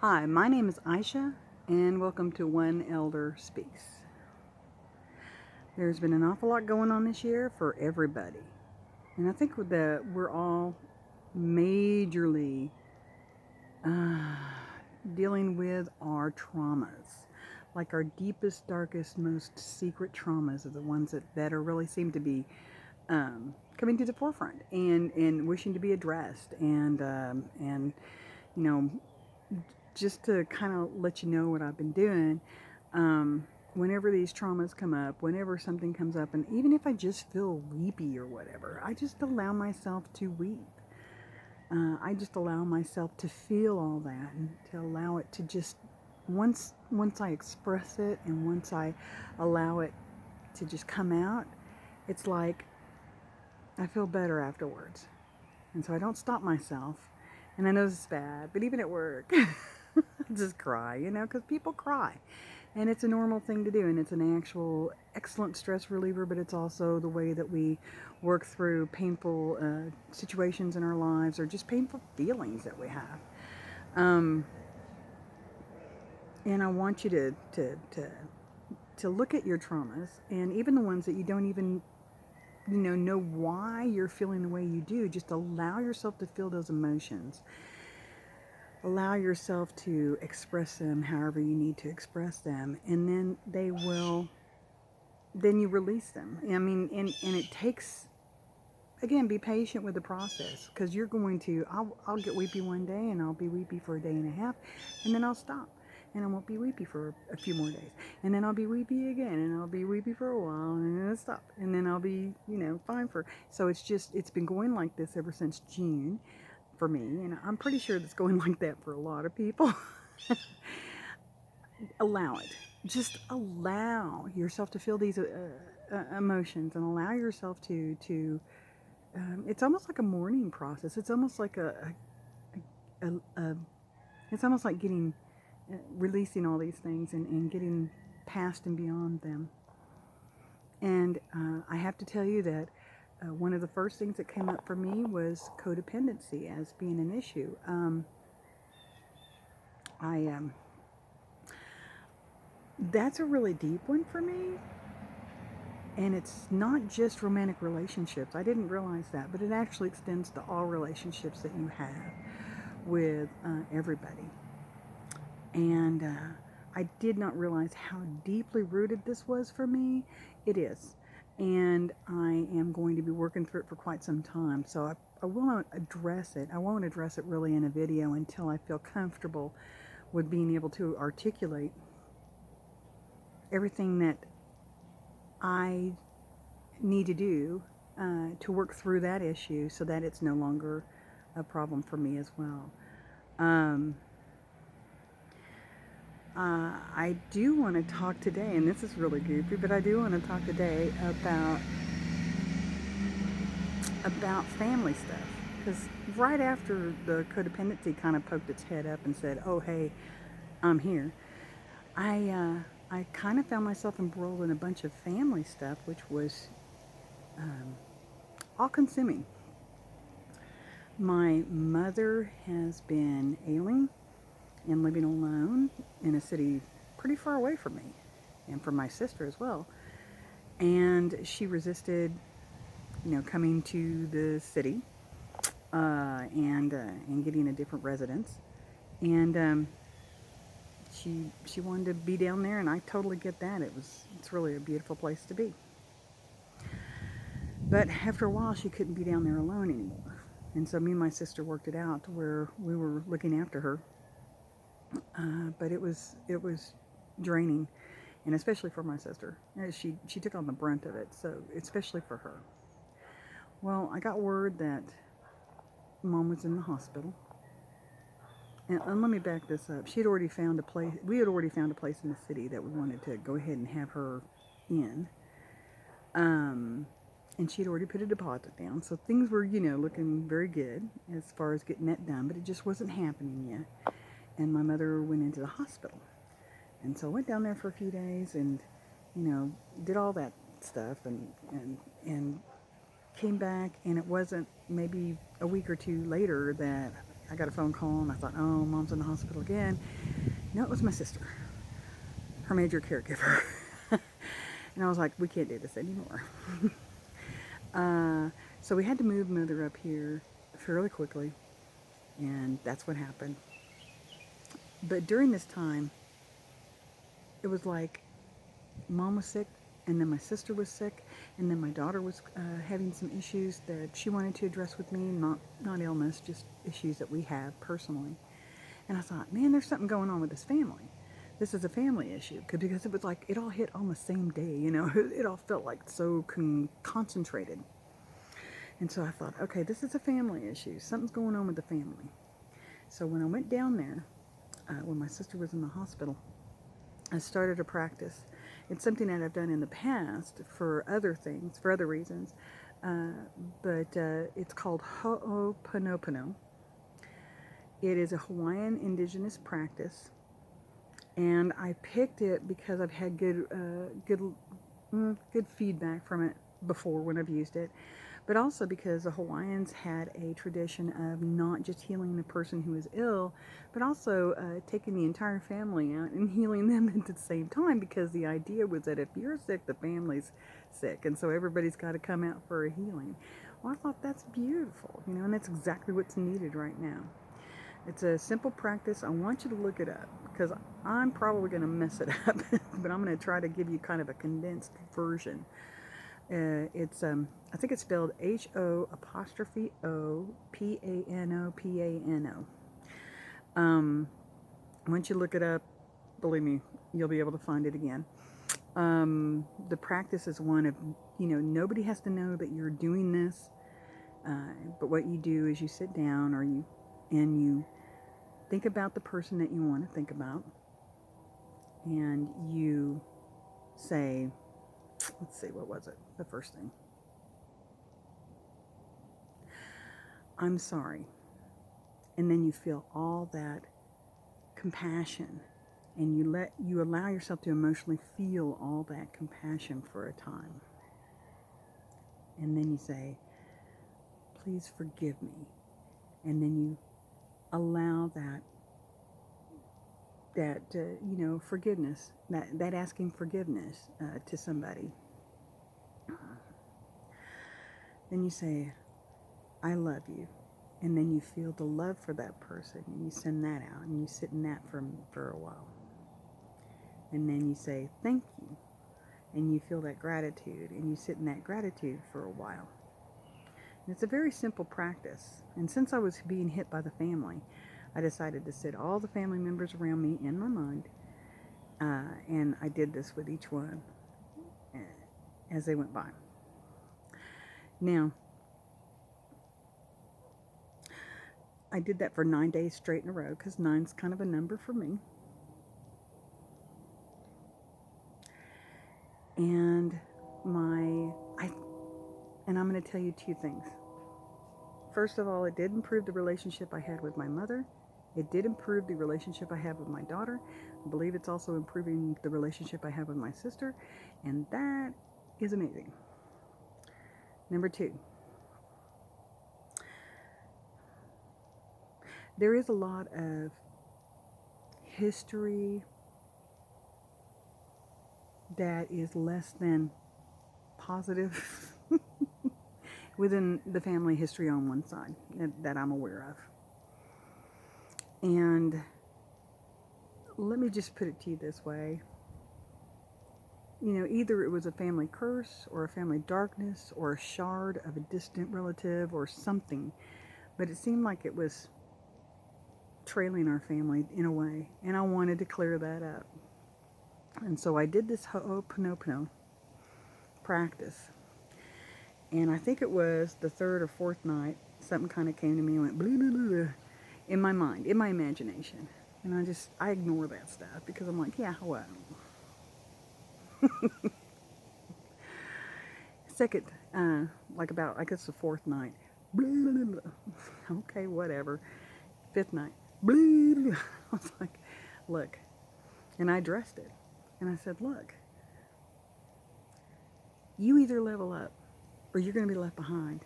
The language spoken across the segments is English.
Hi, my name is Aisha, and welcome to One Elder Speaks. There's been an awful lot going on this year for everybody, and I think that we're all majorly uh, dealing with our traumas. Like our deepest, darkest, most secret traumas are the ones that are really seem to be coming to the forefront and wishing to be addressed and you know just to kind of let you know what I've been doing, whenever these traumas come up, whenever something comes up, and even if I just feel weepy or whatever, I just allow myself to weep. I just allow myself to feel all that and to allow it to just once I express it and once I allow it to just come out, it's like I feel better afterwards. And so I don't stop myself. And I know this is bad, but even at work, I just cry, because people cry. And it's a normal thing to do, and it's an actual excellent stress reliever, but it's also the way that we work through painful situations in our lives or just painful feelings that we have. Um, and I want you to look at your traumas, and even the ones that you don't even know why you're feeling the way you do. Just allow yourself to feel those emotions. Allow yourself to express them however you need to express them, and then you release them. I mean, and it takes, again, be patient with the process, because I'll get weepy one day, and I'll be weepy for a day and a half, and then I'll stop. And I won't be weepy for a few more days. And then I'll be weepy again, and I'll be weepy for a while, and then I'll stop. And then I'll be, fine so it's been going like this ever since June for me, and I'm pretty sure it's going like that for a lot of people. Allow it. Just allow yourself to feel these emotions, and allow yourself to. It's almost like a mourning process. It's almost like a it's almost like getting releasing all these things and getting past and beyond them. And I have to tell you that one of the first things that came up for me was codependency as being an issue. I That's a really deep one for me, and it's not just romantic relationships. I didn't realize that, but it actually extends to all relationships that you have with everybody. And I did not realize how deeply rooted this was for me. It is. And I am going to be working through it for quite some time. So I will not address it. I won't address it really in a video until I feel comfortable with being able to articulate everything that I need to do to work through that issue so that it's no longer a problem for me as well. I do want to talk today, and this is really goofy, but I do want to talk today about family stuff. Because right after the codependency kind of poked its head up and said, "Oh, hey, I'm here," I kind of found myself embroiled in a bunch of family stuff, which was all-consuming. My mother has been ailing and living alone in a city pretty far away from me and from my sister as well. And she resisted, coming to the city and getting a different residence. And she wanted to be down there, and I totally get that. It's really a beautiful place to be. But after a while, she couldn't be down there alone anymore. And so me and my sister worked it out to where we were looking after her. But it was draining, and especially for my sister. She took on the brunt of it, so especially for her. Well, I got word that Mom was in the hospital. And let me back this up. She had already found a place. We had already found a place in the city that we wanted to go ahead and have her in. And she'd already put a deposit down, so things were, looking very good as far as getting that done, but it just wasn't happening yet. And my mother went into the hospital. And so I went down there for a few days and, did all that stuff and came back, and it wasn't maybe a week or two later that I got a phone call and I thought, oh, Mom's in the hospital again. No, it was my sister, her major caregiver. And I was like, we can't do this anymore. So we had to move Mother up here fairly quickly, and that's what happened. But during this time, it was like Mom was sick, and then my sister was sick, and then my daughter was having some issues that she wanted to address with me, not illness, just issues that we have personally. And I thought, man, there's something going on with this family. This is a family issue, because it was like it all hit on the same day, you know. It all felt like so concentrated. And so I thought, okay, this is a family issue. Something's going on with the family. So when I went down there, when my sister was in the hospital, I started a practice. It's something that I've done in the past for other things, for other reasons, but it's called Ho'oponopono. It is a Hawaiian indigenous practice, and I picked it because I've had good feedback from it before when I've used it, but also because the Hawaiians had a tradition of not just healing the person who is ill, but also taking the entire family out and healing them at the same time, because the idea was that if you're sick, the family's sick, and so everybody's got to come out for a healing. Well, I thought that's beautiful, you know, and that's exactly what's needed right now. It's a simple practice. I want you to look it up, because I'm probably going to mess it up, but I'm going to try to give you kind of a condensed version. It's I think it's spelled Ho'Oponopono. Once you look it up, believe me, you'll be able to find it again. The practice is one of, you know, nobody has to know that you're doing this, but what you do is you sit down and you think about the person that you want to think about, and you say, let's see, what was it? The first thing. I'm sorry. And then you feel all that compassion, and you allow yourself to emotionally feel all that compassion for a time. And then you say, please forgive me. And then you allow that forgiveness, that asking forgiveness to somebody. Then you say, I love you. And then you feel the love for that person, and you send that out, and you sit in that for a while. And then you say, thank you. And you feel that gratitude, and you sit in that gratitude for a while. And it's a very simple practice. And since I was being hit by the family, I decided to sit all the family members around me in my mind, and I did this with each one as they went by. Now, I did that for 9 days straight in a row, because 9's kind of a number for me. And I'm going to tell you two things. First of all, it did improve the relationship I had with my mother. It did improve the relationship I have with my daughter. I believe it's also improving the relationship I have with my sister, and that is amazing. Number two, there is a lot of history that is less than positive within the family history on one side that I'm aware of. And let me just put it to you this way. You know, either it was a family curse or a family darkness or a shard of a distant relative or something, but it seemed like it was trailing our family in a way, and I wanted to clear that up. And so I did this Ho'oponopono practice, and I think it was the third or fourth night, something kind of came to me and went blah, blah, blah, blah, in my mind, in my imagination, and I ignore that stuff, because I'm like, yeah, what? Second, I guess the fourth night, blah, blah, blah. Okay, whatever. Fifth night, blah, blah, blah. I was like, look, and I addressed it, and I said, look, you either level up or you're going to be left behind.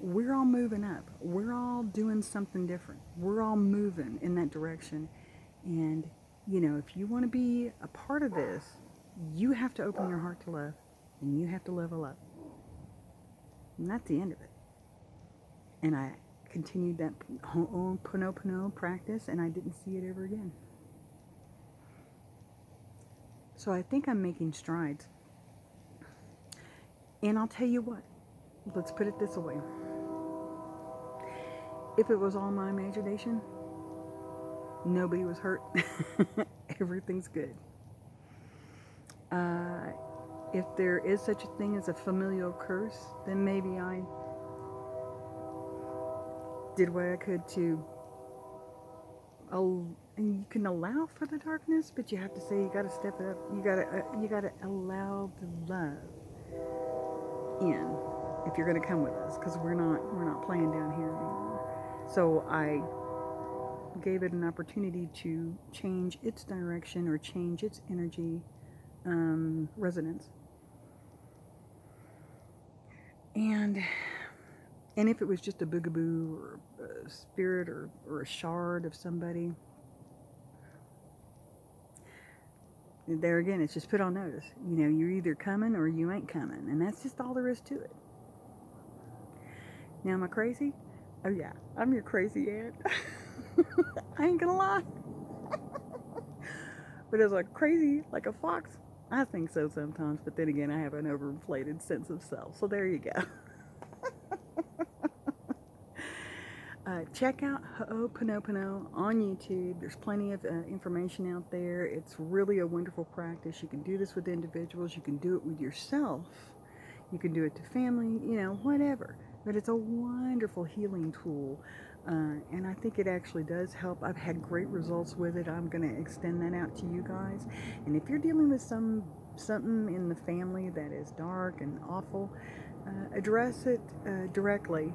we're all moving up. We're all doing something different. We're all moving in that direction. And, if you want to be a part of this, you have to open your heart to love, and you have to level up. And that's the end of it. And I continued that Ho'oponopono practice, and I didn't see it ever again. So I think I'm making strides. And I'll tell you what, let's put it this way. If it was all my imagination, nobody was hurt. Everything's good. If there is such a thing as a familial curse, then maybe I did what I could to, and you can allow for the darkness, but you have to say you got to step it up. You got to allow the love in if you're going to come with us, because we're not playing down here anymore. So I gave it an opportunity to change its direction or change its energy resonance. And if it was just a boogaboo or a spirit or a shard of somebody, there again, it's just put on notice. You're either coming or you ain't coming. And that's just all there is to it. Now, am I crazy? Oh yeah, I'm your crazy aunt. I ain't gonna lie. But is I crazy like a fox? I think so sometimes, but then again, I have an overinflated sense of self. So there you go. Check out Ho'oponopono on YouTube. There's plenty of information out there. It's really a wonderful practice. You can do this with individuals. You can do it with yourself. You can do it to family, whatever. But it's a wonderful healing tool. And I think it actually does help. I've had great results with it. I'm going to extend that out to you guys. And if you're dealing with something in the family that is dark and awful, address it directly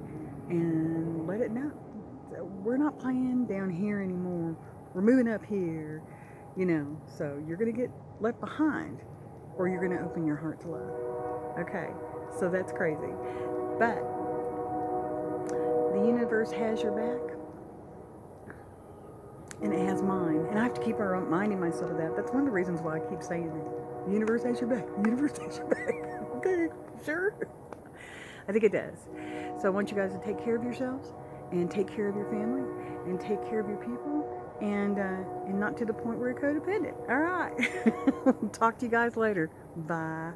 and let it know. We're not playing down here anymore. We're moving up here, so you're going to get left behind, or you're going to open your heart to love. Okay, so that's crazy. But the universe has your back, and it has mine. And I have to keep reminding myself of that. That's one of the reasons why I keep saying it. The universe has your back. The universe has your back. Okay, sure. I think it does. So I want you guys to take care of yourselves, and take care of your family, and take care of your people, and not to the point where you're codependent. All right. Talk to you guys later. Bye.